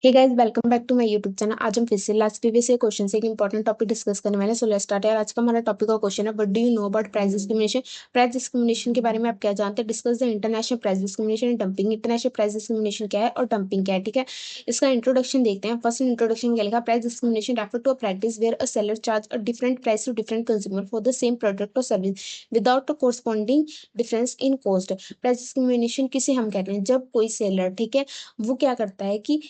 Hey guys, welcome back to my YouTube channel. आज हम फिर से लास्ट प्रीवियस ईयर क्वेश्चन से एक इंपॉर्टेंट टॉपिक डिस्कस करने वाले हैं। सो लेट्स स्टार्ट यार। आज का हमारा टॉपिक का क्वेश्चन है, what do you know about price discrimination. Price discrimination के बारे में आप क्या जानते हैं? Discuss the international price discrimination and dumping. International price discrimination क्या है और डंपिंग क्या है, ठीक है। इसका इंट्रोडक्शन देखते हैं। फर्स्ट इंट्रोडक्शन क्या लिखा? Price discrimination refer to a practice where a seller charge a different price to different consumer for the same product और service without a corresponding difference in cost. Price discrimination किसे हम कहते हैं? जब कोई seller, ठीक है, वो क्या करता है कि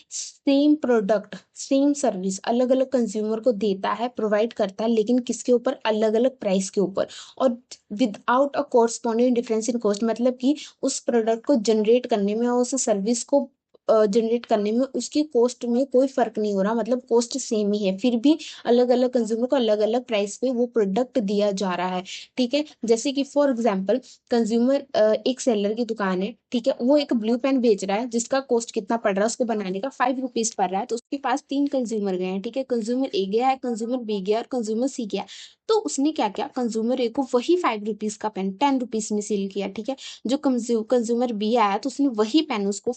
सेम प्रोडक्ट सेम सर्विस अलग अलग कंज्यूमर को देता है, प्रोवाइड करता है, लेकिन किसके ऊपर? अलग अलग प्राइस के ऊपर, और without a corresponding difference in cost. मतलब कि उस प्रोडक्ट को जनरेट करने में और उस सर्विस को जनरेट करने में उसकी कॉस्ट में कोई फर्क नहीं हो रहा, मतलब कॉस्ट सेम ही है, फिर भी अलग अलग कंज्यूमर को अलग अलग प्राइस पे वो प्रोडक्ट दिया जा रहा है, ठीक है। जैसे कि फॉर एग्जांपल, कंज्यूमर, एक सेलर की दुकान है, ठीक है, वो एक ब्लू पेन बेच रहा है जिसका कॉस्ट कितना पड़ रहा है उसको बनाने का? 5 रुपीज पड़ रहा है। तो उसके पास 3 कंज्यूमर गए हैं, ठीक है। कंज्यूमर ए गया है, कंज्यूमर बी गया और कंज्यूमर सी गया। तो उसने क्या किया? कंज्यूमर ए को वही 5 रुपीज का पेन 10 रुपीज में सेल किया, ठीक है। जो कंज्यूमर बी आया तो उसने वही पेन उसको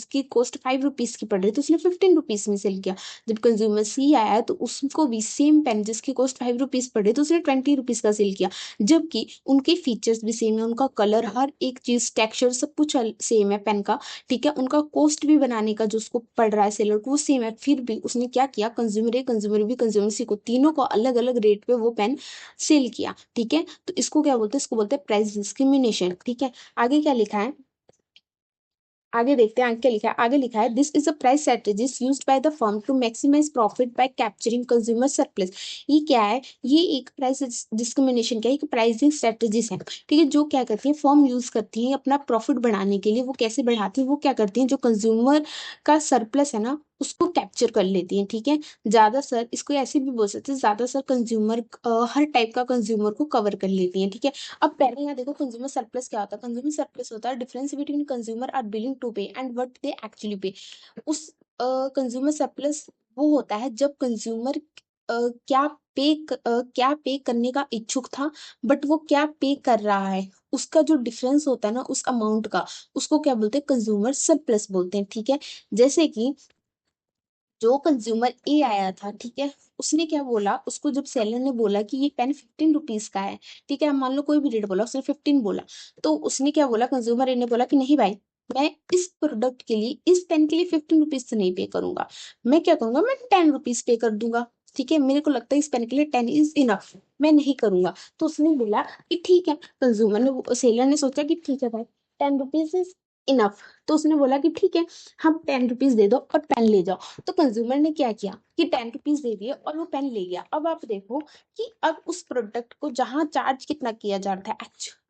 जिसकी कॉस्ट 5 रुपीज की पड़ रही थी उसने 15 रुपीज में सेल किया। जब कंज्यूमर सी आया तो उसको भी सेम पेन जिसकी कॉस्ट 5 रुपीज पड़ रही थी उसने 20 रुपीज का सेल किया। जबकि उनके फीचर्स भी सेम है, उनका कलर, हर एक चीज, टेक्सचर, सब कुछ सेम है पेन का, ठीक है। उनका कॉस्ट भी बनाने का जो उसको पड़ रहा है सेलर को वो सेम है, फिर भी उसने क्या किया? Consumer A, consumer B, consumer C को, तीनों को अलग अलग रेट पे वो पेन सेल किया, ठीक है। तो इसको क्या बोलते हैं? इसको बोलते हैं प्राइस डिस्क्रिमिनेशन, ठीक है। आगे क्या लिखा है? आगे देखते हैं। आगे क्या लिखा है? आगे लिखा है, this is a price strategies used by the firm to maximise profit by capturing consumer surplus. ये क्या है? ये एक प्राइस डिस्क्रिमिनेशन क्या है? एक प्राइसिंग स्ट्रेटेजीज है, ठीक है, जो क्या करती है फर्म यूज करती है अपना प्रॉफिट बढ़ाने के लिए। वो कैसे बढ़ाती है? वो क्या करती है, जो कंज्यूमर का सरप्लस है ना उसको कैप्चर कर लेती है, ठीक है। ज्यादा सर, इसको ऐसे भी बोल सकते हैं, ज्यादा सर कंज्यूमर, हर टाइप का कंज्यूमर को कवर कर लेती है, ठीक है। अब पहले यहाँ देखो, कंज्यूमर सरप्लस क्या होता है? कंज्यूमर सरप्लस होता है difference between consumer are willing to pay and what they actually pay. उस कंज्यूमर सरप्लस वो होता है जब कंज्यूमर क्या पे करने का इच्छुक था, बट वो क्या पे कर रहा है, उसका जो डिफरेंस होता है ना उस अमाउंट का, उसको क्या बोलते हैं? कंज्यूमर सरप्लस बोलते हैं, ठीक है। जैसे कि जो कंज्यूमर ए आया था, ठीक है, उसने क्या बोला? उसको जब सेलर ने बोला कि ये पेन 15 रुपीज का है, ठीक है, मान लो कोई भी रेट बोला, उसने 15 बोला, तो उसने क्या बोला? कंज्यूमर ए ने बोला कि नहीं भाई, मैं इस प्रोडक्ट के लिए, इस पेन के लिए 15 रुपीज तो नहीं पे करूंगा, मैं क्या करूंगा? मैं 10 रुपीज पे कर दूंगा, ठीक है। मेरे को लगता है इस पेन के लिए 10 इज इनफ, मैं नहीं करूंगा। तो उसने बोला कि ठीक है। कंज्यूमर ने, सेलर ने सोचा कि ठीक है भाई, 10 रुपीज इज इनफ। तो उसने बोला कि ठीक है, हम 10 रुपीज दे दो और पेन ले जाओ। तो कंज्यूमर ने क्या किया कि 10 रुपीज दे दिए और वो पेन ले गया। अब आप देखो कि अब उस प्रोडक्ट को जहां चार्ज कितना किया जा रहा था,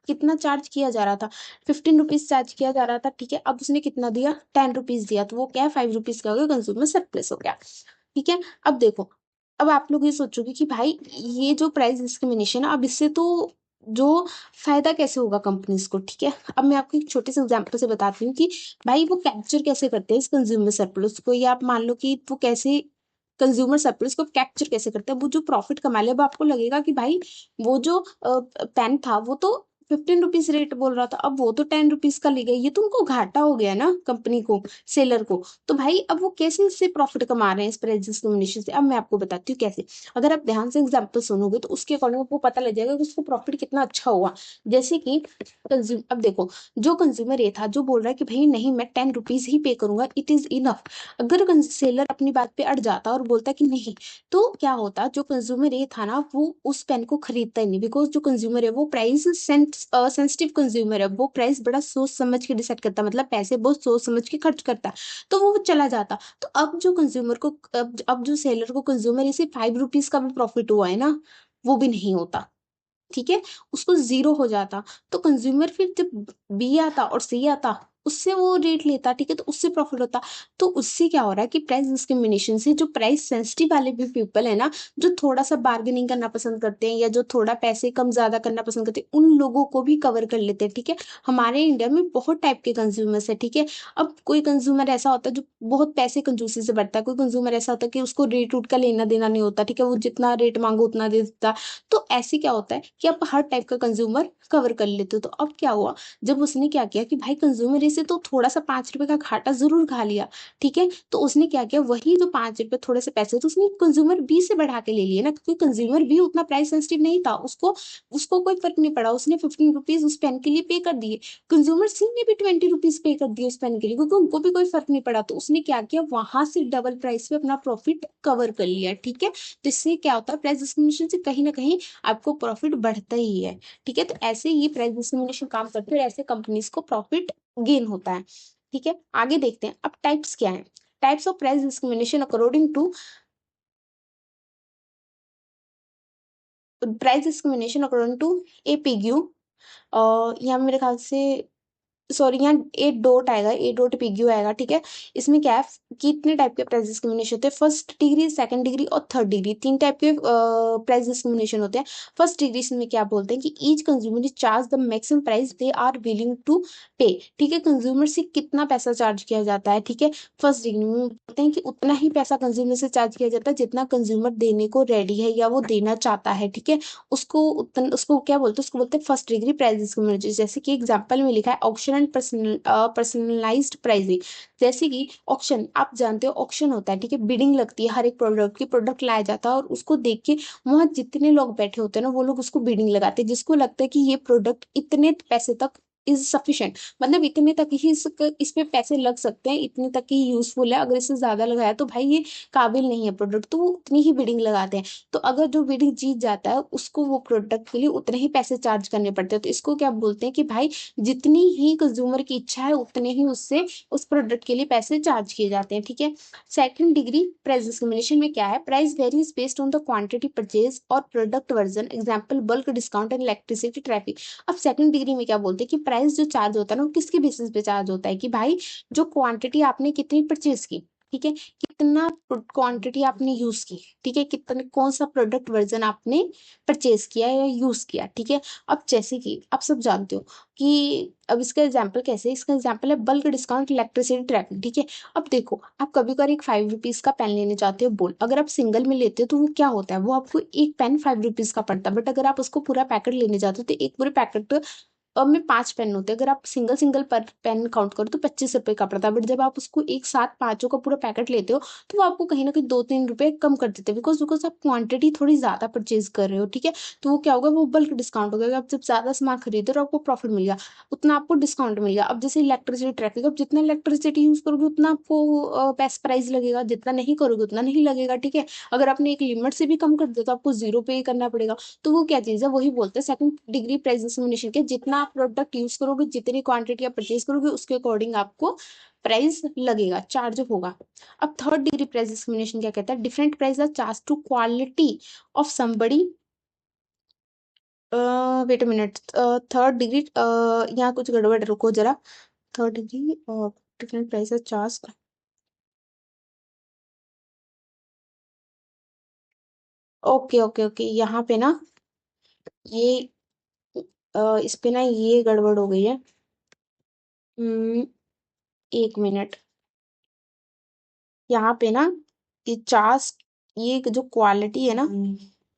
कितना चार्ज किया जा रहा था? 15 रुपीज चार्ज किया जा रहा था, ठीक है। अब उसने कितना दिया? 10 रुपीज दिया, तो वो क्या है? 5 रुपीज का हो गया, कंज्यूमर सरप्लस हो गया, ठीक है। अब देखो, अब आप लोग ये सोचोगे कि भाई ये जो प्राइस डिस्क्रिमिनेशन है, अब इससे तो जो फायदा कैसे होगा कंपनीज को, ठीक है। अब मैं आपको एक छोटे से एग्जांपल से बताती हूँ कि भाई वो कैप्चर कैसे करते हैं इस कंज्यूमर सरप्लस को, या आप मान लो कि वो कैसे कंज्यूमर सरप्लस को कैप्चर कैसे करते हैं। वो जो प्रॉफिट कमा ले, अब आपको लगेगा कि भाई वो जो पेन था वो तो 15 रुपीज रेट बोल रहा था, अब वो तो 10 रुपीज का ले गए, ये तो उनको घाटा हो गया ना कंपनी को, सेलर को। तो भाई अब वो कैसे इससे प्रॉफिट कमा रहे हैं इस प्राइस डिस्क्रिमिनेशन से? अब मैं आपको बताती हूँ कैसे। अगर आप ध्यान से एग्जाम्पल सुनोगे तो उसके अकॉर्डिंग आपको पता लग जाएगा कि उसको प्रॉफिट कितना अच्छा हुआ। जैसे कि कंज्यूम, अब देखो, जो कंज्यूमर ये था जो बोल रहा है कि भाई नहीं, मैं 10 रुपीज ही पे करूंगा, इट इज इनफ। अगर सेलर अपनी बात पे अड़ जाता और बोलता कि नहीं, तो क्या होता? जो कंज्यूमर ये था ना वो उस पेन को खरीदता ही नहीं, बिकॉज जो कंज्यूमर है वो प्राइस सेंसिटिव कंज्यूमर है, वो प्राइस बड़ा सोच समझ के डिसाइड करता, मतलब पैसे बहुत सोच समझ के खर्च करता है, तो वो चला जाता। तो अब जो कंज्यूमर को, अब जो सेलर को कंज्यूमर इसे 5 रुपीज का भी प्रॉफिट हुआ है ना, वो भी नहीं होता, ठीक है, उसको जीरो हो जाता। तो कंज्यूमर फिर जब बी आता और सी आता उससे वो रेट लेता, ठीक है, तो उससे प्रॉफिट होता। तो उससे क्या हो रहा है कि प्राइस डिस्क्रिमिनेशन से जो प्राइस सेंसिटिव वाले भी पीपल है ना, जो थोड़ा सा बार्गेनिंग करना पसंद करते हैं या जो थोड़ा पैसे कम ज्यादा करना पसंद करते हैं, उन लोगों को भी कवर कर लेते हैं, ठीक है। हमारे इंडिया में बहुत टाइप के कंज्यूमर्स है, ठीक है। अब कोई कंज्यूमर ऐसा होता है जो बहुत पैसे कंजूसी से बढ़ता है, कोई कंज्यूमर ऐसा होता है कि उसको रेट रूट का लेना देना नहीं होता, ठीक है, वो जितना रेट मांगो उतना दे देता। तो ऐसे क्या होता है कि आप हर टाइप का कंज्यूमर कवर कर लेते हो। तो अब क्या हुआ? जब उसने क्या किया कि भाई कंज्यूमर ये से तो थोड़ा सा 5 रुपए का घाटा जरूर खा लिया, ठीक है। तो उसने क्या किया, वही जो 5 रुपए थोड़े से पैसे तो उसने कंज्यूमर बी से बढ़ा के ले लिए ना, क्योंकि कंज्यूमर बी उतना प्राइस सेंसिटिव नहीं था, उसको उसको कोई फर्क नहीं पड़ा, उसने 15 रुपीज उस पेन के लिए पे कर दिए। कंज्यूमर सी ने भी 20 रुपीज पे कर दिए उस पेन के लिए, क्योंकि उनको भी कोई फर्क नहीं पड़ा। तो उसने क्या किया, वहां से डबल प्राइस पे अपना प्रॉफिट कवर कर लिया, ठीक है। तो इससे क्या होता है, प्राइस डिस्क्रिमिनेशन से कहीं ना कहीं आपको प्रॉफिट बढ़ता ही है, ठीक है। तो ऐसे ये प्राइस डिस्क्रिमिनेशन काम करते हैं और ऐसे कंपनीज को प्रॉफिट गेन होता है, ठीक है। आगे देखते हैं अब टाइप्स क्या है। Types of price discrimination according to price discrimination according to Pigou, यहाँ मेरे ख्याल से सॉरी यहाँ ए डॉट आएगा, ए डॉट पीक्यू आएगा, ठीक है। इसमें क्या है, कितने टाइप के प्राइस डिस्क्रिमिनेशन होते हैं, फर्स्ट डिग्री, सेकंड डिग्री और थर्ड डिग्री, तीन टाइप के प्राइस डिस्क्रिमिनेशन होते हैं। फर्स्ट डिग्री में क्या बोलते हैं कि each consumer is charge the maximum price they are willing to pay, ठीक है। कंज्यूमर से कितना पैसा चार्ज किया जाता है, ठीक है। फर्स्ट डिग्री में बोलते हैं कि उतना ही पैसा कंज्यूमर से चार्ज किया जाता है जितना कंज्यूमर देने को रेडी है या वो देना चाहता है, ठीक है। उसको क्या बोलते हैं, उसको बोलते हैं फर्स्ट डिग्री प्राइस डिस्क्रिमिनेशन। जैसे कि एग्जांपल में लिखा है ऑक्शन एंड पर्सनलाइज्ड प्राइसिंग। जैसे कि ऑक्शन, आप जानते हो ऑक्शन होता है, ठीक है। बिडिंग लगती है हर एक प्रोडक्ट की, प्रोडक्ट लाया जाता है और उसको देख के वहां जितने लोग बैठे होते हैं ना, वो लोग उसको बिडिंग लगाते हैं, जिसको लगता है कि ये प्रोडक्ट इतने पैसे तक इज सफिशिएंट, मतलब इतने तक ही इस पे पैसे लग सकते हैं, इतने तक ही यूजफुल है। अगर इससे ज्यादा लगाया तो भाई ये काबिल नहीं है प्रोडक्ट, तो वो उतनी ही बिडिंग लगाते हैं। तो अगर जो बिडिंग जीत जाता है उसको वो प्रोडक्ट के लिए उतने ही पैसे चार्ज करने पड़ते हैं। तो इसको क्या बोलते हैं कि भाई जितनी ही कंज्यूमर की इच्छा है उतने ही उससे उस प्रोडक्ट के लिए पैसे चार्ज किए जाते हैं, ठीक है। सेकंड डिग्री प्राइस डिस्क्रिमिनेशन में क्या है, price varies based on the quantity purchase और product version, example bulk discount and electricity traffic. अब सेकंड डिग्री में क्या बोलते हैं कि प्राइस जो चार्ज होता है ना, वो किसके बेसिस पे चार्ज होता है कि भाई जो क्वांटिटी आपने कितनी परचेज की, ठीक है, कितना क्वांटिटी आपने यूज की, ठीक है, कितने कौन सा प्रोडक्ट वर्जन आपने परचेज किया या यूज किया, ठीक है। अब जैसे कि आप सब जानते हो कि अब इसका एग्जांपल कैसे, इसका एग्जांपल है बल्क डिस्काउंट इलेक्ट्रिसिटी ट्रैकिंग, ठीक है। अब देखो आप कभी कभी एक 5 रुपीज का पेन लेने जाते हो बोल, अगर आप सिंगल में लेते हो तो वो क्या होता है, वो आपको एक पेन 5 रुपीज का पड़ता है। बट अगर आप उसको पूरा पैकेट लेने जाते हो तो एक पूरे पैकेट अब में 5 पेन होते हैं, अगर आप सिंगल सिंगल पर पेन काउंट करो तो 25 रुपए का पड़ता है। बट जब आप उसको एक साथ पांचों का पूरा पैकेट लेते हो तो वो आपको कहीं ना कहीं 2-3 रुपए कम कर देते हैं, बिकॉज बिकॉज आप क्वांटिटी थोड़ी ज्यादा परचेज कर रहे हो, ठीक है। तो वो क्या होगा, वो बल्क डिस्काउंट हो गया। आप जब ज्यादा सामान खरीदो और आपको प्रॉफिट मिल गया, उतना आपको डिस्काउंट मिल गया। अब जैसे इलेक्ट्रिसिटी ट्रैफिक, अब जितना इलेक्ट्रिसिटी यूज करोगे उतना आपको बेस्ट प्राइस लगेगा, जितना नहीं करोगे उतना नहीं लगेगा, ठीक है। अगर आपने एक लिमिट से भी कम कर दिया तो आपको जीरो पे करना पड़ेगा। तो वो क्या चीज है, वही बोलते हैं सेकंड डिग्री प्राइस डिस्क्रिमिनेशन के, जितना आप प्रोडक्ट यूज करोगे, जितनी क्वांटिटी आप परचेज करोगे उसके अकॉर्डिंग आपको प्राइस लगेगा, चार्ज होगा। अब थर्ड डिग्री प्राइस डिस्क्रिमिनेशन क्या कहता है, different price are charge to quality of somebody, wait a minute, third degree, यहाँ कुछ गड़बड़ है, रुको जरा। Third degree different price are charge, okay okay okay, यहाँ पे ना ये इस पे ना ये गड़बड़ हो गई है। हम्म, एक मिनट, यहाँ पे ना ये चार्ज, ये जो क्वालिटी है ना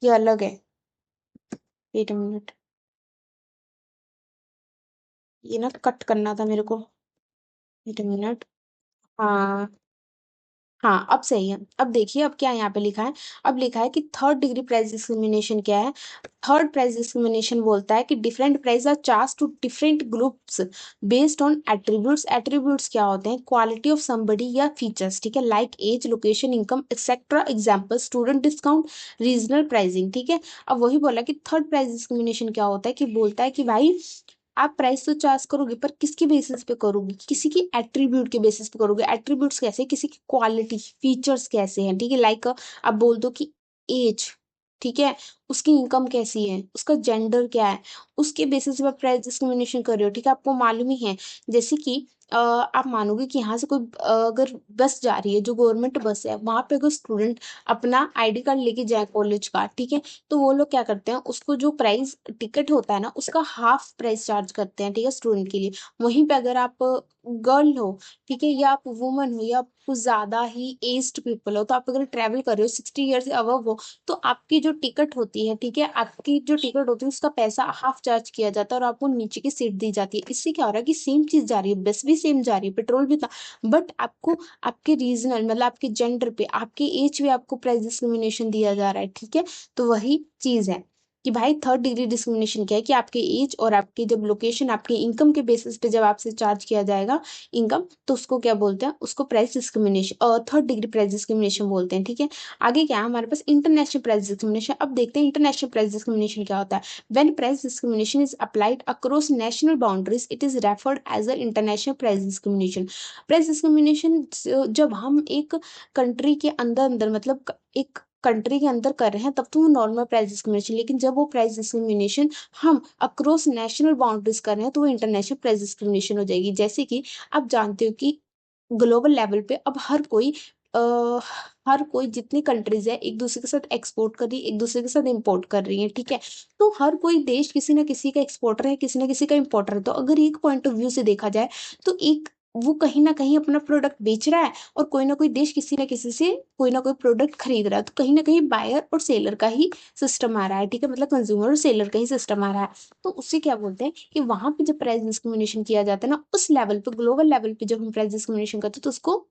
ये अलग है। वेट अ मिनट, ये ना कट करना था मेरे को। वेट अ मिनट, हाँ हाँ अब सही है। अब देखिए अब क्या यहाँ पे लिखा है, अब लिखा है कि थर्ड डिग्री प्राइस डिस्क्रिमिनेशन क्या है। थर्ड प्राइस डिस्क्रिमिनेशन बोलता है कि different price are charge to different groups based on attributes. Attributes क्या होते हैं, क्वालिटी ऑफ समबडी या फीचर्स, ठीक है, like age, location, income etcetera, example student discount, regional pricing, ठीक है। अब वही बोला कि थर्ड प्राइस डिस्क्रिमिनेशन क्या होता है, कि बोलता है कि भाई आप प्राइस तो चार्ज करोगे पर किसके बेसिस पे करोगे, किसी की एट्रीब्यूट के बेसिस पे करोगे। एट्रीब्यूट्स कैसे, किसी की क्वालिटी फीचर्स कैसे हैं, ठीक है। लाइक आप बोल दो कि एज, ठीक है, उसकी इनकम कैसी है, उसका जेंडर क्या है, उसके बेसिस पे प्राइस डिस्क्रिमिनेशन कर रहे हो, ठीक है। आपको मालूम ही है, जैसे कि आप मानोगे कि यहाँ से कोई अगर बस जा रही है जो गवर्नमेंट बस है, वहां पे अगर स्टूडेंट अपना आईडी कार्ड लेके जाए कॉलेज का, ठीक है, तो वो लोग क्या करते हैं, उसको जो प्राइस टिकट होता है ना उसका हाफ प्राइस चार्ज करते हैं, ठीक है, स्टूडेंट के लिए। वहीं पे अगर आप गर्ल हो, ठीक है, या आप वुमन हो, या आप कुछ ज्यादा ही एज्ड पीपल हो, तो आप अगर ट्रैवल कर रहे हो 60 ईयर से अबव हो, तो आपकी जो टिकट होती जाती है, ठीक है, आपकी जो टिकट होती है उसका पैसा हाफ चार्ज किया जाता है और आपको नीचे की सीट दी जाती है। इससे क्या हो रहा है कि सेम चीज जा रही है, बस भी सेम जा रही है, पेट्रोल भी था, बट आपको आपके रीजनल मतलब आपके जेंडर पे, आपके एज पे आपको प्राइस डिस्क्रिमिनेशन दिया जा रहा है, ठीक है। तो वही चीज है कि भाई थर्ड डिग्री डिस्क्रिमिनेशन क्या है कि आपके एज और आपकी जब लोकेशन, आपके इनकम के बेसिस पे जब आपसे चार्ज किया जाएगा इनकम, तो उसको क्या बोलते हैं, उसको price discrimination, third degree price discrimination बोलते हैं, ठीक है। आगे क्या है हमारे पास, इंटरनेशनल प्राइस डिस्क्रिमिनेशन। अब देखते हैं इंटरनेशनल प्राइस डिस्क्रिमिनेशन क्या होता है। When price discrimination is applied across national boundaries it is referred as a international price discrimination. Price discrimination जब हम एक कंट्री के अंदर अंदर मतलब एक कंट्री के अंदर कर रहे हैं तब तो वो नॉर्मल प्राइस डिस्क्रिमिनेशन, लेकिन जब वो प्राइस डिस्क्रिमिनेशन हम अक्रॉस नेशनल बाउंड्रीज कर रहे हैं तो वो इंटरनेशनल प्राइस डिस्क्रिमिनेशन हो जाएगी। जैसे कि आप जानते हो कि ग्लोबल लेवल पे अब आ, हर कोई जितनी कंट्रीज है एक दूसरे के साथ एक्सपोर्ट कर रही है, एक दूसरे के साथ इंपोर्ट कर रही है, ठीक है। तो हर कोई देश किसी ना किसी का एक्सपोर्टर है, किसी ना किसी का इंपोर्टर है। तो अगर एक पॉइंट ऑफ व्यू से देखा जाए तो एक वो कहीं ना कहीं अपना प्रोडक्ट बेच रहा है और कोई ना कोई देश किसी ना किसी से कोई ना कोई प्रोडक्ट खरीद रहा है, तो कहीं ना कहीं बायर और सेलर का ही सिस्टम आ रहा है, ठीक है, मतलब कंज्यूमर और सेलर का ही सिस्टम आ रहा है। तो उससे क्या बोलते हैं कि वहां पे जब प्राइस डिस्क्रिमिनेशन किया जाता है ना, उस लेवल पे, ग्लोबल लेवल पे जब हम प्राइस डिस्क्रिमिनेशन करते हैं तो उसको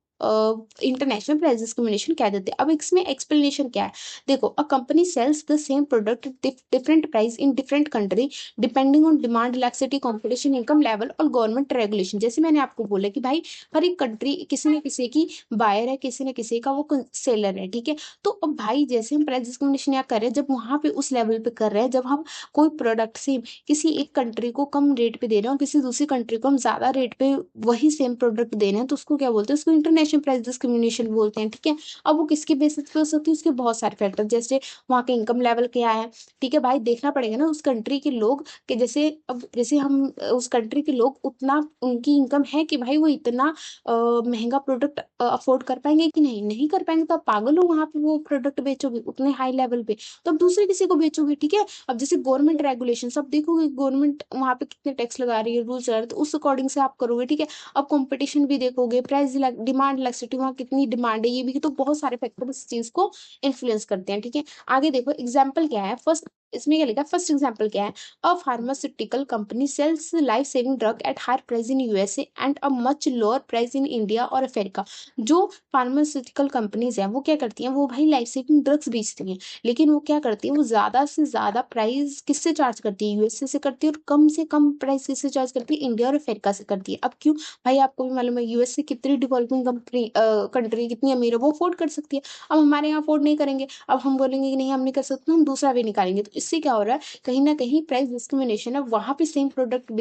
इंटरनेशनल प्राइस डिस्क्रिमिनेशन कह देते हैं। अब इसमें एक्सप्लेनेशन क्या है, देखो, a company sells the same product different price in different country depending on demand, electricity, competition, income level और गवर्नमेंट रेगुलेशन। जैसे मैंने आपको बोला कि भाई हर एक कंट्री किसी न किसी की बायर है, किसी न किसी का वो सेलर है, ठीक है। तो अब भाई जैसे हम प्राइस डिस्क्रिमिनेशन यहाँ कर रहे हैं, जब वहां पे उस लेवल पे कर रहे हैं, जब हम कोई प्रोडक्ट सेम किसी एक कंट्री को कम रेट पे दे रहे हैं और किसी दूसरी कंट्री को हम ज्यादा रेट पे वही सेम प्रोडक्ट दे रहे हैं, तो उसको क्या बोलते हैं, उसको इंटरनेशनल प्राइस डिस्क्रिमिनेशन बोलते हैं, ठीक है। अब वो किसके बेसिस पे हो सकती है, उसके बहुत सारे फैक्टर, जैसे वहाँ के इनकम लेवल क्या है, ठीक है भाई, देखना पड़ेगा ना उस कंट्री के लोग कि जैसे अब जैसे हम उस कंट्री के लोग उतना उनकी इनकम है कि भाई वो इतना महंगा प्रोडक्ट अफोर्ड कर पाएंगे कि नहीं, नहीं कर पाएंगे तो आप पागल हो, वहां पे वो प्रोडक्ट बेचोगे उतने हाई लेवल पे, तो अब दूसरे किसी को बेचोगे, ठीक है। अब जैसे गवर्नमेंट रेगुलेशन सब देखोगे, गवर्नमेंट वहां पे कितने टैक्स लगा रही है, रूल्स लगा रही है, तो उस अकॉर्डिंग से आप करोगे, ठीक है। अब कंपटीशन भी देखोगे, प्राइस, डिमांड, इलेक्ट्रिसिटी वहाँ कितनी डिमांड है, ये भी तो बहुत सारे फैक्टर इस चीज को इन्फ्लुएंस करते हैं, ठीक है। आगे देखो एग्जाम्पल क्या है, फर्स्ट इसमें क्या लिखा है, फर्स्ट एग्जाम्पल क्या है, a pharmaceutical company sales life saving drug at higher price in USA and a much lower price in India और अफ्रीका। जो फार्मास्यूटिकल कंपनीज है वो क्या करती हैं, वो भाई लाइफ सेविंग ड्रग्स बेचती हैं, लेकिन वो क्या करती है, वो ज्यादा से ज्यादा प्राइस किससे चार्ज करती है, यूएसए से करती है, और कम से कम प्राइस किससे चार्ज करती है, इंडिया और अफ्रीका से करती है। अब क्यों, भाई आपको भी मालूम है यूएसए कितनी डेवलपिंग कंट्री कंट्री कितनी अमीर है, वो अफोर्ड कर सकती है। अब हमारे यहाँ अफोर्ड नहीं करेंगे, अब हम बोलेंगे कि नहीं हम नहीं कर सकते, हम दूसरा वे निकालेंगे, तो इससे क्या हो रहा है, कहीं ना कहीं प्राइस डिस्क्रिमिनेशन है। वहां पे same product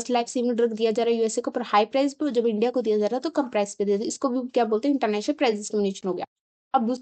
like same drug दिया जा रहा है यूएसए को पर हाई प्राइस पे, जब इंडिया को दिया जा रहा है तो कम प्राइस पे दे दे, इसको भी क्या बोलते हैं, इंटरनेशनल प्राइस डिस्क्रिमिनेशन हो गया। अब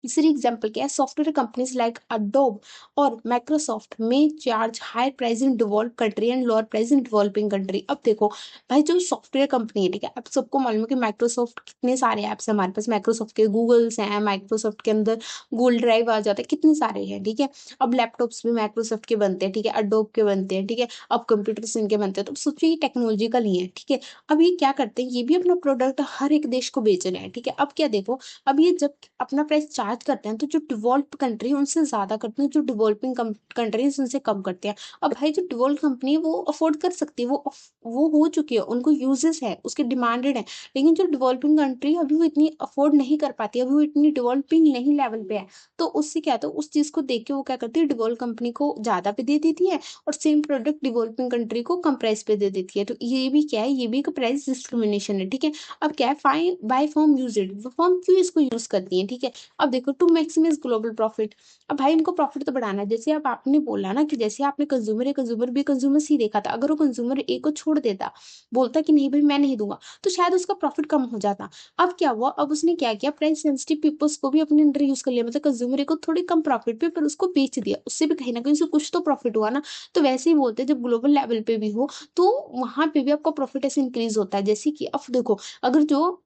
तीसरी एग्जाम्पल क्या है, सॉफ्टवेयर कंपनीज लाइक अडोब और माइक्रोसॉफ्ट में charge high price in developed country and lower price in developing country. अब देखो भाई जो सॉफ्टवेयर कंपनी है, ठीक है, अब सबको मालूम है कि माइक्रोसॉफ्ट कितने सारे ऐप्स हैं हमारे पास, माइक्रोसॉफ्ट के गूगल्स हैं, माइक्रोसॉफ्ट के अंदर गूगल ड्राइव आ जाता है, कितने सारे हैं, ठीक है। अब लैपटॉप्स भी माइक्रोसॉफ्ट के बनते हैं, ठीक है, अडोब के बनते हैं, ठीक है। अब कंप्यूटर्स इनके बनते हैं, तो सोचिए ये टेक्नोलॉजिकल ही है, ठीक है। अब ये क्या करते हैं, ये भी अपना प्रोडक्ट हर एक देश को बेच रहे हैं, ठीक है। अब क्या देखो, अब ये जब अपना प्राइस चार्ज करते हैं तो जो डेवलप्ड कंट्री उनसे ज्यादा करते हैं, जो डेवलपिंग कंट्रीज उनसे कम करते हैं। अब भाई जो डेवलप्ड कंपनी है वो अफोर्ड कर सकती है, वो हो चुकी है, उनको यूजेस है, उसके डिमांडेड है, लेकिन जो डेवलपिंग कंट्री अभी वो इतनी अफोर्ड नहीं कर पाती, अभी वो इतनी डेवलपिंग नहीं लेवल पे है, तो उससे क्या, तो उस चीज को देख के वो क्या करती है, डेवलप कंपनी को ज्यादा पे दे देती है और सेम प्रोडक्ट डेवलपिंग कंट्री को कम प्राइस पे दे देती है। तो ये भी क्या है, ये भी एक प्राइस डिस्क्रिमिनेशन है, ठीक है। अब क्या है, fine by firm use it, firm क्यों इसको यूज करती है, ठीक है। अब देखो टू मैक्सिमाइज ग्लोबल प्रॉफिट, अब भाई इनको प्रॉफिट तो बढ़ाना है, जैसे अब आपने बोला ना कि जैसे आपने कंज्यूमर है, कंज्यूमर भी कंज्यूमर सी देखा था, अगर वो कंज्यूमर ए को छोड़ देता, बोलता कि नहीं भाई मैं नहीं दूंगा, तो शायद उसका प्रॉफिट कम हो जाता। अब क्या हुआ, अब उसने क्या किया, प्राइस सेंसिटिव पीपल्स को भी अपने अंडर यूज कर लिया, मतलब कंज्यूमर को थोड़ी कम प्रॉफिट पे पर उसको बेच दिया, उससे भी कहीं ना कहीं उसे कुछ तो प्रॉफिट हुआ ना। तो वैसे ही बोलते हैं जब ग्लोबल लेवल पे भी हो तो वहां पे भी आपका प्रॉफिट ऐसे इंक्रीज होता है। जैसे कि अब देखो, अगर जो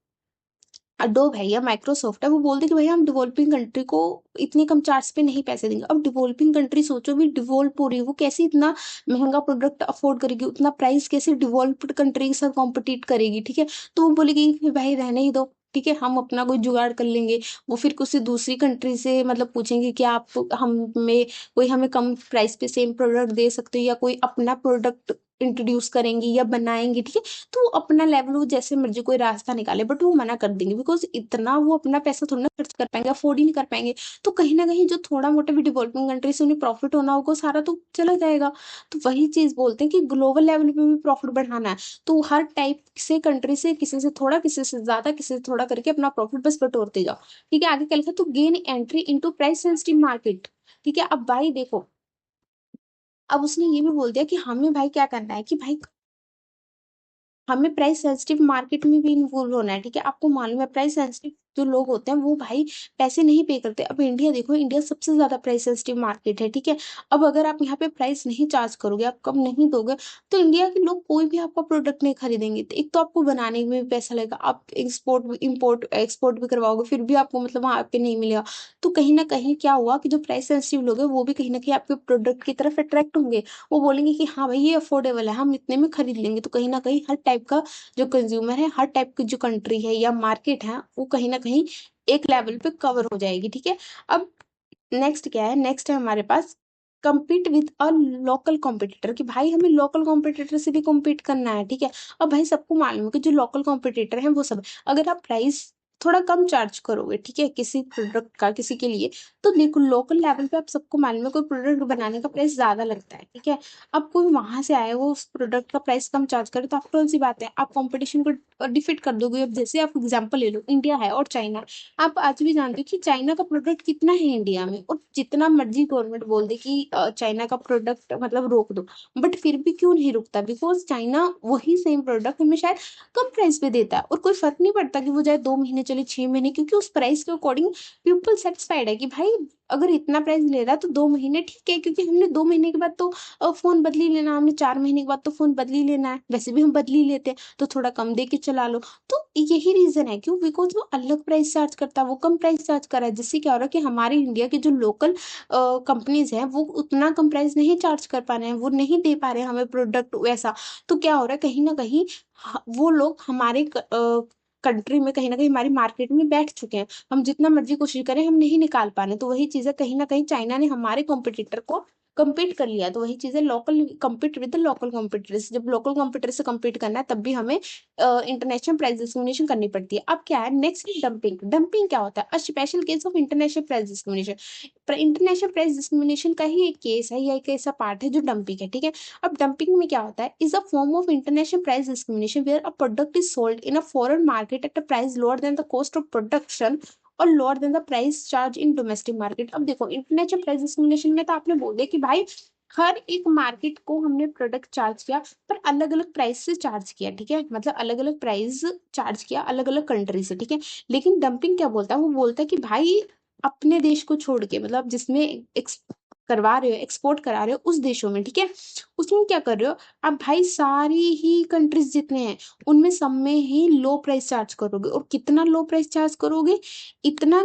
अडोब है या माइक्रोसॉफ्ट है वो बोलते कि भाई हम डेवलपिंग कंट्री को इतने कम चार्ज पे नहीं पैसे देंगे। अब डेवलपिंग कंट्री सोचो भी डेवलप हो रही है, वो कैसे इतना महंगा प्रोडक्ट अफोर्ड करेगी, उतना प्राइस कैसे डेवलप्ड कंट्री के साथ कॉम्पिटिट करेगी, ठीक है। तो वो बोलेगी कि भाई रहने ही दो, ठीक है, हम अपना कोई जुगाड़ कर लेंगे, वो फिर किसी दूसरी कंट्री से मतलब पूछेंगे कि आप हमें कोई हमें कम प्राइस पे सेम प्रोडक्ट दे सकते हो, या कोई अपना प्रोडक्ट इंट्रोड्यूस करेंगे या बनाएंगे, ठीक है। तो वो अपना लेवल वो जैसे मर्जी कोई रास्ता निकाले, बट वो मना कर देंगे, बिकॉज इतना वो अपना पैसा थोड़ा ना खर्च कर पाएंगे, अफोर्ड ही नहीं कर पाएंगे। तो कहीं ना कहीं जो थोड़ा मोटा भी डेवलपिंग कंट्री से उन्हें प्रॉफिट होना होगा, सारा तो चला जाएगा। तो वही चीज बोलते हैं कि ग्लोबल लेवल पे भी प्रॉफिट बढ़ाना है, तो हर टाइप से कंट्री से किसी से थोड़ा, किसी से ज्यादा, किसी से थोड़ा करके अपना प्रॉफिट बस बटोरते जाओ, ठीक है। आगे क्या लिखा, तो gain entry into price sensitive market, ठीक है। अब भाई देखो, अब उसने ये भी बोल दिया कि हमें भाई क्या करना है, कि भाई हमें प्राइस सेंसिटिव मार्केट में भी इन्वॉल्व होना है, ठीक है। आपको मालूम है प्राइस सेंसिटिव जो लोग होते हैं वो भाई पैसे नहीं पे करते। अब इंडिया देखो, इंडिया सबसे ज्यादा प्राइस सेंसिटिव मार्केट है, ठीक है। अब अगर आप यहाँ पे प्राइस नहीं चार्ज करोगे, आप कम नहीं दोगे, तो इंडिया के लोग कोई भी आपका प्रोडक्ट नहीं खरीदेंगे। तो एक तो आपको बनाने में भी पैसा लगेगा, आप एक्सपोर्ट इम्पोर्ट एक्सपोर्ट भी करवाओगे, फिर भी आपको मतलब वहाँ पे नहीं मिलेगा। तो कहीं ना कहीं क्या हुआ कि जो प्राइस सेंसिटिव लोग हैं वो भी कहीं ना कहीं आपके प्रोडक्ट की तरफ अट्रैक्ट होंगे। वो बोलेंगे कि हाँ भाई ये अफोर्डेबल है, हम इतने में खरीद लेंगे। तो कहीं ना कहीं हर टाइप का जो कंज्यूमर है, हर टाइप की जो कंट्री है या मार्केट है, वो कहीं ना कहीं एक लेवल पे कवर हो जाएगी, ठीक है। अब नेक्स्ट क्या है, नेक्स्ट है हमारे पास compete with a local competitor, कि भाई हमें लोकल कॉम्पिटिटर से भी compete करना है, ठीक है। अब भाई सबको मालूम है कि जो लोकल कॉम्पिटिटर हैं वो सब, अगर आप प्राइस थोड़ा कम चार्ज करोगे, ठीक है, किसी प्रोडक्ट का किसी के लिए, तो देखो लोकल लेवल पे आप सबको मालूम है कोई प्रोडक्ट बनाने का प्राइस ज्यादा लगता है, ठीक है। अब कोई वहां से आए वो उस प्रोडक्ट का प्राइस कम चार्ज करे, तो आफ्टर सी बात है आप कंपटीशन को डिफीट कर दोगे। अब जैसे आप एग्जांपल ले लो, इंडिया है और चाइना। आप आज भी जानते हो कि चाइना का प्रोडक्ट कितना है इंडिया में, और जितना मर्जी गवर्नमेंट बोल दे कि चाइना का प्रोडक्ट मतलब रोक दो, बट फिर भी क्यों नहीं रुकता, बिकॉज चाइना वही सेम प्रोडक्ट हमें शायद कम प्राइस पे देता है, और कोई फर्क नहीं पड़ता कि वो जाए 2 महीने चले 6 महीने, क्योंकि उस प्राइस के अकॉर्डिंग पीपल सेटिस्फाइड है कि भाई अगर इतना प्राइस ले रहा है तो 2 महीने ठीक है, क्योंकि हमने 2 महीने के बाद तो फोन बदली लेना, हमने 4 महीने के बाद तो फोन बदली लेना है, वैसे भी हम बदली लेते हैं, तो थोड़ा कम दे के चला लो। तो यही रीजन है, क्यों, बिकॉज वो अलग प्राइस चार्ज करता है, वो कम प्राइस चार्ज कर रहा है, जिससे क्या हो रहा है कि हमारे इंडिया के जो लोकल कंपनीज हैं वो उतना कम प्राइस नहीं चार्ज कर पा रहे हैं, वो नहीं दे पा रहे हैं हमें प्रोडक्ट वैसा। तो क्या हो रहा है, कहीं ना कहीं वो लोग हमारे कंट्री में, कहीं ना कहीं हमारी मार्केट में बैठ चुके हैं, हम जितना मर्जी कोशिश करें हम नहीं निकाल पा रहे। तो वही चीज है, कहीं ना कहीं चाइना ने हमारे कॉम्पिटिटर को compete कर लिया। तो वही चीज है, local compete with the local competitors, जब लोकल कॉम्पिटिटर से compete करना है तब भी हमें इंटरनेशनल प्राइस डिस्क्रिमिनेशन करनी पड़ती है। अब क्या है, नेक्स्ट डंपिंग। डंपिंग क्या होता है, a special case of international price discrimination. International price discrimination का ही एक केस है या एक ऐसा पार्ट है जो डंपिंग है, ठीक है। अब डंपिंग में क्या होता है, is a form of international price discrimination where a product is sold in a foreign market at a price lower than the cost of production और lower than the price charge in domestic market. अब देखो international price discrimination में तो आपने बोल दिया कि भाई हर एक मार्केट को हमने प्रोडक्ट चार्ज किया, पर अलग अलग प्राइस से चार्ज किया, ठीक है, मतलब अलग अलग प्राइस चार्ज किया अलग अलग कंट्री से, ठीक है। लेकिन डंपिंग क्या बोलता है, वो बोलता है कि भाई अपने देश को छोड़ के, मतलब जिसमें करवा रहे हो, एक्सपोर्ट करा रहे हो उस देशों में, ठीक है, उसमें क्या कर रहे हो, अब भाई सारी ही कंट्रीज जितने हैं उनमें सब में ही लो प्राइस चार्ज करोगे, और कितना लो प्राइस चार्ज करोगे, इतना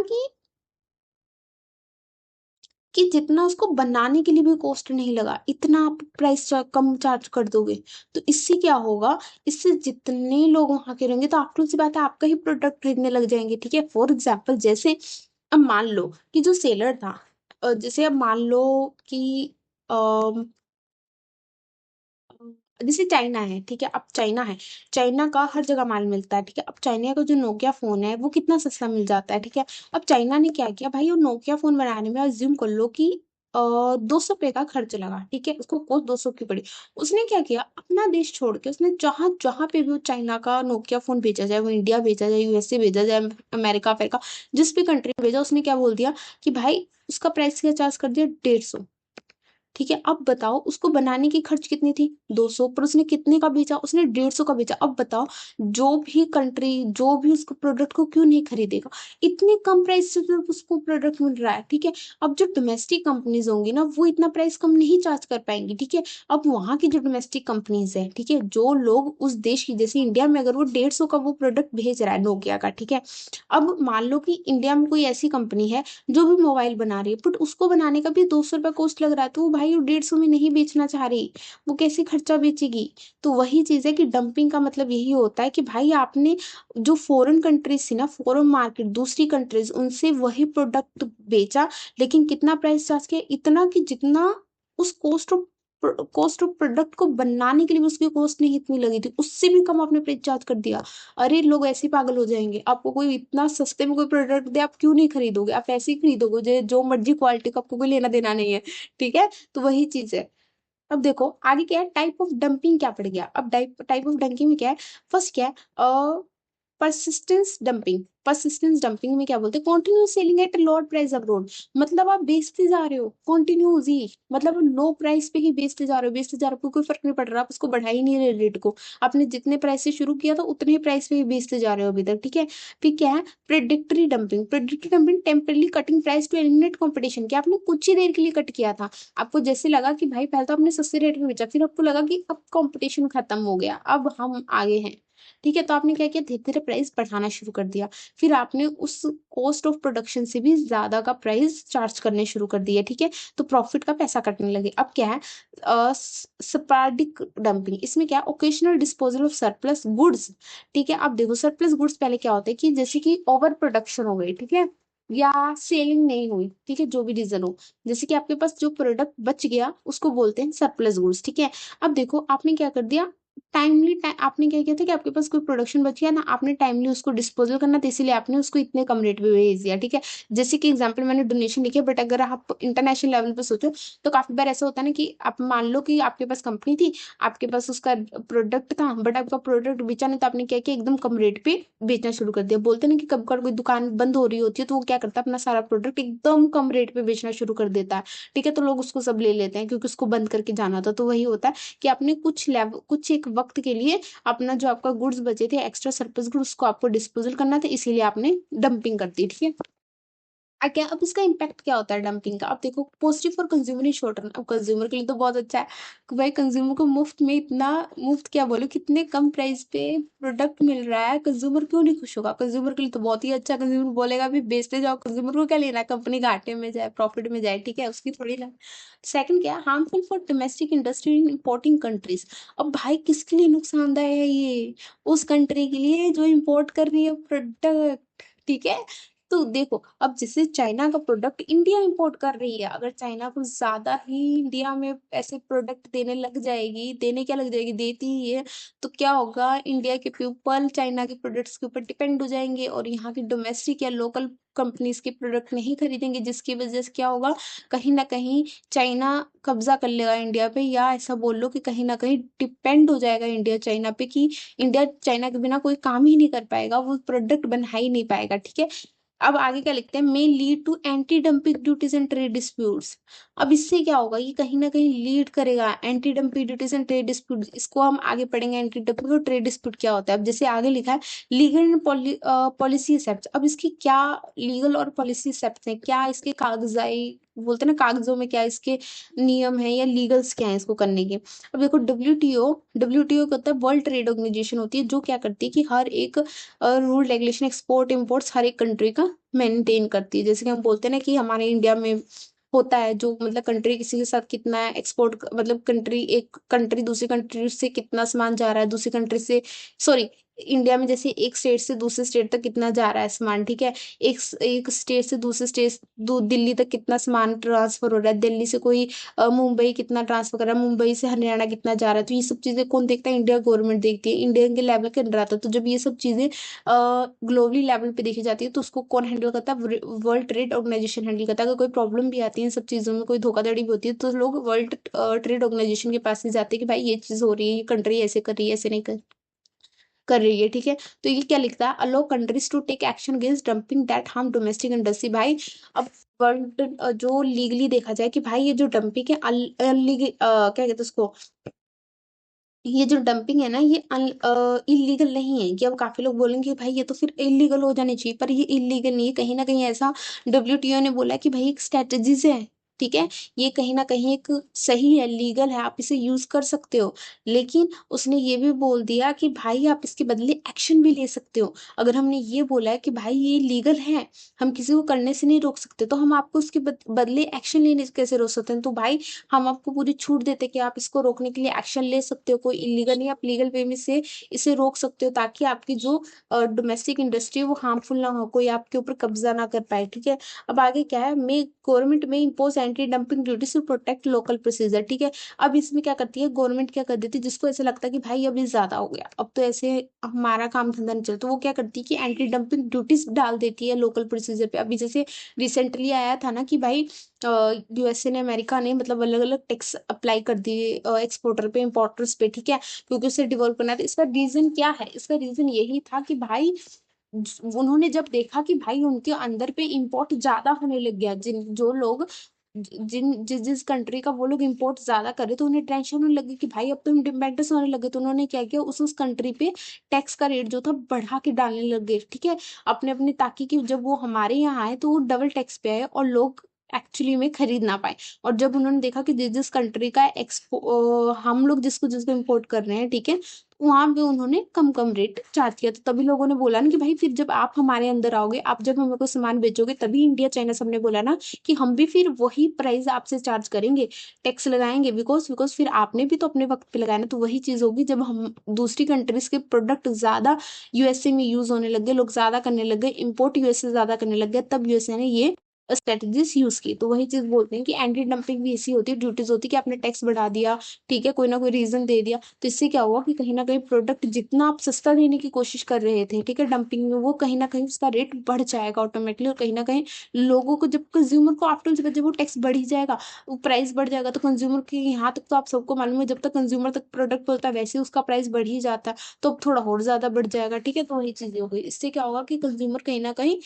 कि जितना उसको बनाने के लिए भी कॉस्ट नहीं लगा, इतना आप प्राइस कम चार्ज कर दोगे। तो इससे क्या होगा, इससे जितने लोग वहां के रहेंगे तो आफ्टर सी बात है आपका ही प्रोडक्ट खरीदने लग जाएंगे, ठीक है। फॉर एग्जाम्पल जैसे अब मान लो कि जो सेलर था, जैसे अब मान लो कि जैसे चाइना है, ठीक है, अब चाइना है, चाइना का हर जगह माल मिलता है, ठीक है। अब चाइना का जो नोकिया फोन है वो कितना सस्ता मिल जाता है, ठीक है। अब चाइना ने क्या किया भाई, वो नोकिया फोन बनाने में अज्यूम कर लो कि 200 रुपये का खर्च लगा, ठीक है, उसको कॉस्ट 200 की पड़ी। उसने क्या किया, अपना देश छोड़ के उसने जहां जहां पे भी वो चाइना का नोकिया फोन भेजा जाए, वो इंडिया भेजा जाए, यूएसए भेजा जाए, अमेरिका अमेरिका जिस भी कंट्री में भेजा, उसने क्या बोल दिया कि भाई उसका प्राइस क्या चार्ज कर दिया, 150, ठीक है। अब बताओ उसको बनाने की खर्च कितनी थी, 200, पर उसने कितने का बेचा, उसने 150 का बेचा। अब बताओ जो भी कंट्री जो भी उसको प्रोडक्ट को क्यों नहीं खरीदेगा, इतने कम प्राइस से तो उसको प्रोडक्ट मिल रहा है, ठीक है। अब जो डोमेस्टिक कंपनीज होंगी ना वो इतना प्राइस कम नहीं चार्ज कर पाएंगी, ठीक है। अब वहां की जो डोमेस्टिक कंपनीज है, ठीक है, जो लोग उस देश की, जैसे इंडिया में अगर वो 150 का वो प्रोडक्ट भेज रहा है नोकिया का, ठीक है। अब मान लो कि इंडिया में कोई ऐसी कंपनी है जो भी मोबाइल बना रही है, बट उसको बनाने का भी 200 रुपये कॉस्ट लग रहा है, तो वो भाई भाई वो 150 में नहीं बेचना चाह रही, वो कैसे खर्चा बेचेगी। तो वही चीज है कि डंपिंग का मतलब यही होता है कि भाई आपने जो फॉरेन कंट्रीज थी ना, फॉरेन मार्केट, दूसरी कंट्रीज, उनसे वही प्रोडक्ट बेचा, लेकिन कितना प्राइस चार्ज किया, इतना कि जितना उस कॉस्ट ऑफ प्रोडक्ट को बनाने के लिए भी उसकी कॉस्ट नहीं इतनी लगी थी, उससे भी कम आपने प्राइस चार्ज कर दिया। अरे लोग ऐसे ही पागल हो जाएंगे, आपको कोई इतना सस्ते में कोई प्रोडक्ट दे, आप क्यों नहीं खरीदोगे, आप ऐसे ही खरीदोगे जो मर्जी क्वालिटी का, आपको कोई लेना देना नहीं है। ठीक है, तो वही चीज है। अब देखो आगे क्या है, टाइप ऑफ डंपिंग क्या पड़ गया। अब टाइप टाइप ऑफ डंपिंग में क्या है, फर्स्ट क्या है, परसिस्टेंस डंपिंग में क्या बोलते हैं, continuous selling at lot price abroad. मतलब आप बेचते जा रहे हो कॉन्टिन्यूस ही, मतलब लो प्राइस पे ही बेचते जा रहे हो, आपको कोई फर्क नहीं पड़ रहा, आप उसको बढ़ा ही नहीं रहे रेट को, आपने जितने प्राइस से शुरू किया था उतने ही प्राइस पे ही बेचते जा रहे हो अभी तक। ठीक है, फिर क्या है, predatory dumping temporarily cutting price to eliminate competition, क्या आपने कुछ ही देर के लिए कट किया था, आपको जैसे लगा कि भाई पहले तो आपने सस्ते रेट में बेचा, फिर आपको लगा कि अब कंपटीशन खत्म हो गया, अब हम आगे हैं। ठीक है, तो आपने क्या किया, धीरे धीरे प्राइस बढ़ाना शुरू कर दिया, फिर आपने उस कॉस्ट ऑफ प्रोडक्शन से भी ज्यादा का प्राइस चार्ज करने शुरू कर दिए। ठीक है, तो प्रॉफिट का पैसा कटने लगे। अब क्या है, स्पैडिक डंपिंग, इसमें क्या, occasional disposal of surplus goods. ठीक है, अब देखो सरप्लस गुड्स पहले क्या होता है कि जैसे कि ओवर प्रोडक्शन हो गई, ठीक है, या सेलिंग नहीं हुई, ठीक है, जो भी रीजन हो, जैसे कि आपके पास जो प्रोडक्ट बच गया उसको बोलते हैं सरप्लस गुड्स। ठीक है, अब देखो आपने क्या कर दिया, आपने क्या किया था कि आपके पास कोई प्रोडक्शन बच गया ना, आपने टाइमली उसको डिस्पोजल करना था, इसीलिए आपने उसको इतने कम रेट पे भेज दिया। ठीक है, जैसे कि एग्जांपल मैंने डोनेशन लिखी है, बट अगर आप इंटरनेशनल लेवल पे सोचो तो काफी बार ऐसा होता है ना कि आप मान लो कि आपके पास कंपनी थी, आपके पास उसका प्रोडक्ट था, बट आपका प्रोडक्ट बेचा नहीं, तो आपने क्या किया, एकदम कम रेट पे बेचना शुरू कर दिया। बोलते हैं ना कि कभी कभार कोई दुकान बंद हो रही होती है तो वो क्या करता है, अपना सारा प्रोडक्ट एकदम कम रेट पे बेचना शुरू कर देता है। ठीक है, तो लोग उसको सब ले लेते हैं क्योंकि उसको बंद करके जाना था। तो वही होता है कि आपने कुछ एक वक्त के लिए अपना जो आपका गुड्स बचे थे, एक्स्ट्रा सरप्लस गुड्स, को आपको डिस्पोजल करना था, इसीलिए आपने डंपिंग कर दी। ठीक है, क्या अब इसका इम्पैक्ट क्या होता है डंपिंग का, अब देखो positive for consumer in short run, अब कंज्यूमर के लिए तो बहुत अच्छा है कि भाई कंज्यूमर को मुफ्त में इतना, मुफ्त क्या बोलो, कितने कम प्राइस पे प्रोडक्ट मिल रहा है, कंज्यूमर क्यों नहीं खुश होगा, कंज्यूमर के लिए तो बहुत ही अच्छा, कंज्यूमर बोलेगा भी बेचते जाओ, कंज्यूमर को क्या लेना है, कंपनी घाटे में जाए प्रॉफिट में जाए, ठीक है, उसकी थोड़ी ना। सेकंड क्या है, harmful for domestic industry in importing countries. अब भाई किसके लिए नुकसानदायक है ये, उस कंट्री के लिए जो इम्पोर्ट कर रही है प्रोडक्ट। ठीक है, तो देखो अब जैसे चाइना का प्रोडक्ट इंडिया इंपोर्ट कर रही है, अगर चाइना को ज्यादा ही इंडिया में ऐसे प्रोडक्ट देने लग जाएगी, देने क्या लग जाएगी, देती ही है, तो क्या होगा, इंडिया के पीपल चाइना के प्रोडक्ट्स के ऊपर डिपेंड हो जाएंगे और यहाँ की डोमेस्टिक या लोकल कंपनीज के प्रोडक्ट नहीं खरीदेंगे, जिसकी वजह से क्या होगा, कहीं ना कहीं चाइना कब्जा कर लेगा इंडिया पे, या ऐसा बोल लो कि कहीं ना कहीं डिपेंड हो जाएगा इंडिया चाइना पे, कि इंडिया चाइना के बिना कोई काम ही नहीं कर पाएगा, वो प्रोडक्ट बना ही नहीं पाएगा। ठीक है, अब आगे क्या लिखते हैं, may lead to anti dumping duties and trade disputes. अब इससे क्या होगा, ये कहीं ना कहीं लीड करेगा anti dumping duties and trade dispute, इसको हम आगे पढ़ेंगे, एंटी डंपिंग और ट्रेड डिस्प्यूट क्या होता है। अब जैसे आगे लिखा है लीगल एंड पॉलिसी एक्सेप्ट, अब इसकी क्या लीगल और पॉलिसी एक्सेप्ट है, क्या इसके कागजाई, बोलते हैं ना कागजों में क्या इसके नियम है या लीगल्स क्या है इसको करने के। अब देखो डब्ल्यूटीओ क्या होता है, वर्ल्ड ट्रेड ऑर्गेनाइजेशन होती है, जो क्या करती है कि हर एक रूल रेगुलेशन एक्सपोर्ट इम्पोर्ट्स हर एक कंट्री का मेंटेन करती है। जैसे कि हम बोलते हैं ना कि हमारे इंडिया में होता है जो, मतलब कंट्री किसी के साथ कितना एक्सपोर्ट, मतलब कंट्री, एक कंट्री दूसरी कंट्री से कितना सामान जा रहा है, दूसरी कंट्री से, सॉरी, इंडिया में जैसे एक स्टेट से दूसरे स्टेट तक कितना जा रहा है सामान। ठीक है, एक स्टेट से दूसरे स्टेट, दिल्ली तक कितना सामान ट्रांसफर हो रहा है, दिल्ली से कोई मुंबई कितना ट्रांसफर कर रहा है, मुंबई से हरियाणा कितना जा रहा है, तो ये सब चीजें कौन देखता है, इंडिया गवर्नमेंट देखती है, इंडिया के लेवल के अंडर आता है। तो जब ये सब चीजें ग्लोबली लेवल पे देखी जाती है तो उसको कौन हैंडल करता है, वर्ल्ड ट्रेड ऑर्गेनाइजेशन हैंडल करता है। अगर कोई प्रॉब्लम भी आती है इन सब चीजों में, कोई धोखाधड़ी भी होती है, तो लोग वर्ल्ड ट्रेड ऑर्गेनाइजेशन के पास ही जाते हैं कि भाई ये चीज हो रही है, ये कंट्री ऐसे कर रही है, ऐसे नहीं कर रही है। ठीक है, तो ये क्या लिखता है, allow countries to take action against dumping that harm domestic industry. भाई अब वर्ल्ड जो लीगली देखा जाए कि भाई ये जो डंपिंग है अनलीगल, क्या कहते हैं उसको, ये जो डंपिंग है ना, ये इलीगल नहीं है। कि अब काफी लोग बोलेंगे कि भाई ये तो फिर इलीगल हो जानी चाहिए, पर ये इलीगल नहीं है, कहीं ना कहीं ऐसा डब्ल्यूटीओ ने बोला कि भाई एक स्ट्रेटजीज है, ठीक है, ये कहीं न कहीं एक सही है, लीगल है, आप इसे यूज़ कर सकते हो। लेकिन उसने ये भी बोल दिया कि भाई आप इसके बदले एक्शन भी ले सकते हो। अगर हमने ये बोला है कि भाई ये लीगल है, हम किसी को करने से नहीं रोक सकते, तो हम आपको उसके बदले एक्शन लेने से कैसे रोक सकते हैं? तो भाई हम आपको पूरी छूट देते हैं कि आप इसको रोकने के लिए एक्शन ले सकते हो, कोई इल्लीगल नहीं, आप लीगल वे में से इसे रोक सकते हो, ताकि आपकी जो डोमेस्टिक इंडस्ट्री है वो हार्मफुल ना हो, कोई आपके ऊपर कब्ज़ा ना कर पाए, ठीक है? अब आगे क्या है, मे गवर्नमेंट में impose anti dumping duties to protect local procedure, ठीक है। अब इसमें क्या करती है गवर्नमेंट, क्या कर देती है, जिसको ऐसा लगता है कि भाई अब ये ज्यादा हो गया, अब तो ऐसे हमारा काम धंधा नहीं चलता, तो वो क्या करती है कि एंटी डंपिंग ड्यूटीज डाल देती है लोकल प्रोसीजर पे। अभी जैसे रिसेंटली आया था ना कि भाई यूएसए ने, अमेरिका ने, मतलब अलग अलग टैक्स अप्लाई कर दिए एक्सपोर्टर पे, इम्पोर्टर्स पे, ठीक है, क्योंकि उसे डिवॉल्व करना था। इसका रीजन क्या है? इसका रीजन यही था कि भाई उन्होंने जब देखा कि भाई उनके अंदर पे इम्पोर्ट ज्यादा होने लग गया, जिन जो लोग जिस जिस कंट्री का वो लोग इम्पोर्ट ज्यादा करे, तो उन्हें टेंशन होने लगी कि भाई अब तो हम डिपेंडेंस होने लगे, तो उन्होंने क्या किया, उस कंट्री पे टैक्स का रेट जो था बढ़ा के डालने लग गए, ठीक है, अपने अपने, ताकि कि जब वो हमारे यहाँ आए तो वो डबल टैक्स पे आए और लोग एक्चुअली में खरीद ना पाए। और जब उन्होंने देखा कि जिस जिस कंट्री का हम लोग जिसको जिसको इम्पोर्ट कर रहे हैं, ठीक है, वहां पे उन्होंने कम कम रेट चार्ज किया, तो तभी लोगों ने बोला ना कि भाई फिर जब आप हमारे अंदर आओगे, आप जब हमें कोई सामान बेचोगे, तभी इंडिया चाइना सबने बोला ना कि हम भी फिर वही प्राइस आपसे चार्ज करेंगे, टैक्स लगाएंगे, बिकॉज बिकॉज फिर आपने भी तो अपने वक्त पे लगाया ना। तो वही चीज होगी जब हम दूसरी कंट्रीज के प्रोडक्ट ज्यादा यूएसए में यूज होने लग गए, लोग ज्यादा करने लग गए, इम्पोर्ट यूएसए ज्यादा करने लग गए, तब यूएसए ने ये स्ट्रेटजीज यूज की। तो वही चीज बोलते हैं कि एंटी डंपिंग भी ऐसी होती है, ड्यूटीज होती है कि आपने टैक्स बढ़ा दिया, ठीक है, कोई ना कोई रीजन दे दिया, तो इससे क्या हुआ कि कहीं ना कहीं प्रोडक्ट जितना आप सस्ता देने की कोशिश कर रहे थे, ठीक है, डंपिंग में, वो कहीं ना कहीं उसका रेट बढ़ जाएगा ऑटोमेटिकली। और कहीं ना कहीं लोगों को, जब कंज्यूमर को आफ्टर जब वो टैक्स बढ़ ही जाएगा, वो प्राइस बढ़ जाएगा, तो कंज्यूमर के यहाँ तक तो आप सबको मालूम है, जब तक कंज्यूमर तक प्रोडक्ट पहुंचता है वैसे ही उसका प्राइस बढ़ ही जाता है, तो अब थोड़ा और ज्यादा बढ़ जाएगा, ठीक है। तो वही चीजें हो गई, इससे क्या होगा कि कंज्यूमर कहीं ना कहीं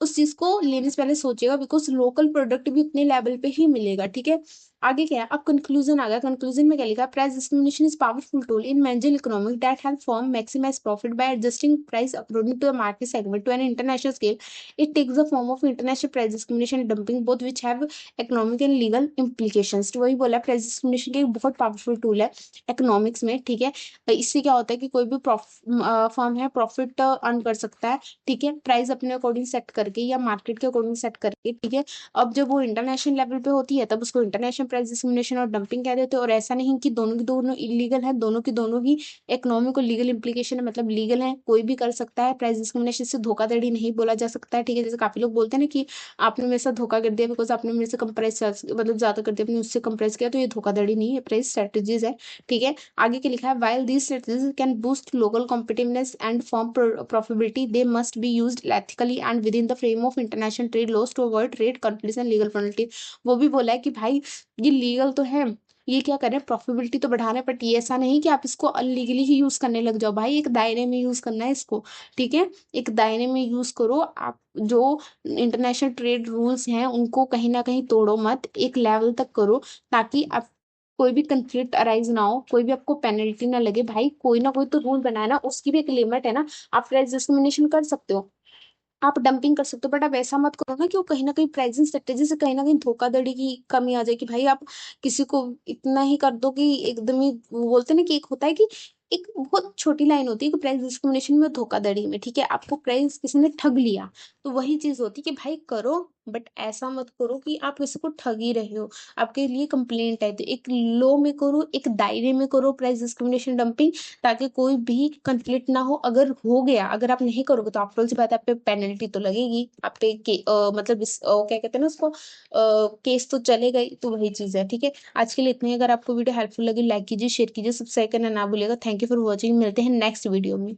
उस चीज को लेने से पहले सोचेगा, बिकॉज लोकल प्रोडक्ट भी उतने लेवल पे ही मिलेगा, ठीक है। आगे क्या है, अब कंक्लूजन आ गया। कंक्लूजन में क्या लिखा, price discrimination is powerful tool in managing economic that help firm maximize profit by adjusting price according to the market segment to an international scale. It takes the form of international price discrimination and dumping both which have economic and legal implications. तो वही बोला, price discrimination की एक बहुत powerful tool है economics में, ठीक है। इससे क्या होता है कि कोई भी फर्म है प्रॉफिट अर्न कर सकता है, ठीक है, प्राइस अपने अकॉर्डिंग सेट करके या मार्केट के अकॉर्डिंग सेट करके, ठीक है। अब जब वो इंटरनेशनल लेवल पे होती है, तब उसको इंटरनेशनल प्राइस डिस्क्रिमिनेशन और डंपिंग कह देते हैं। और ऐसा नहीं कि दोनों की दोनों इलीगल है, दोनों की दोनों ही इकोनॉमिक और लीगल इंप्लीकेशन है, मतलब लीगल है, कोई भी कर सकता है। प्राइस डिस्क्रिमिनेशन से धोखाधड़ी नहीं बोला जा सकता है, ठीक है। जैसे काफी लोग बोलते हैं ना कि आपने मेरे साथ धोखा कर दिया, बिकॉज आपने मेरे से कम प्राइस, मतलब ज्यादा कर दिया, आपने उससे कम प्राइस किया, तो ये धोखाधड़ी नहीं है, प्राइस स्ट्रेटेजीज है, ठीक है। आगे के लिखा है, while these strategies can boost local competitiveness and firm profitability, they must be used ethically and within the frame of international trade laws to avoid trade conflicts and legal penalty। वो भी बोला है कि भाई ये लीगल तो है, ये क्या करें, प्रॉफिटेबिलिटी तो बढ़ा रहे हैं, बट ये ऐसा नहीं कि आप इसको अनलीगली ही यूज करने लग जाओ, भाई एक दायरे में यूज करना है इसको, ठीक है, एक दायरे में यूज करो आप। जो इंटरनेशनल ट्रेड रूल्स हैं उनको कहीं ना कहीं तोड़ो मत, एक लेवल तक करो, ताकि आप कोई भी कंफ्लिक्ट अराइज ना हो, कोई भी आपको पेनल्टी ना लगे। भाई कोई ना कोई तो रूल बनाए ना, उसकी भी एक लिमिट है ना। आप प्राइस डिस्क्रिमिनेशन कर सकते हो, आप डंपिंग कर सकते हो, बट आप ऐसा मत करो ना कि वो कहीं ना कहीं प्राइसिंग स्ट्रेटेजी से कहीं ना कहीं धोखाधड़ी की कमी आ जाए, कि भाई आप किसी को इतना ही कर दो कि एकदम ही, वो बोलते हैं ना कि एक होता है कि एक बहुत छोटी लाइन होती है कि प्राइस डिस्क्रिमिनेशन में, धोखाधड़ी में, ठीक है, आपको प्राइस किसी ने ठग लिया, तो वही चीज होती है कि भाई करो, बट ऐसा मत करो कि आप किसी को ठग ही रहे हो, आपके लिए कंप्लेंट है, तो एक लो में करो, एक दायरे में करो प्राइस डिस्क्रिमिनेशन डंपिंग, ताकि कोई भी कंफ्लिक्ट ना हो। अगर हो गया, अगर आप नहीं करोगे तो आफ्टर सी बात है, आप पे पेनल्टी तो लगेगी, आप पे मतलब क्या कहते हैं ना उसको, केस तो चलेगा ही। तो वही चीज है, ठीक है। आज के लिए इतने ही। अगर आपको वीडियो हेल्पफुल लगी, लाइक कीजिए, शेयर कीजिए, सब्सक्राइब करना ना भूलिएगा। थैंक यू फॉर वॉचिंग, मिलते हैं नेक्स्ट वीडियो में।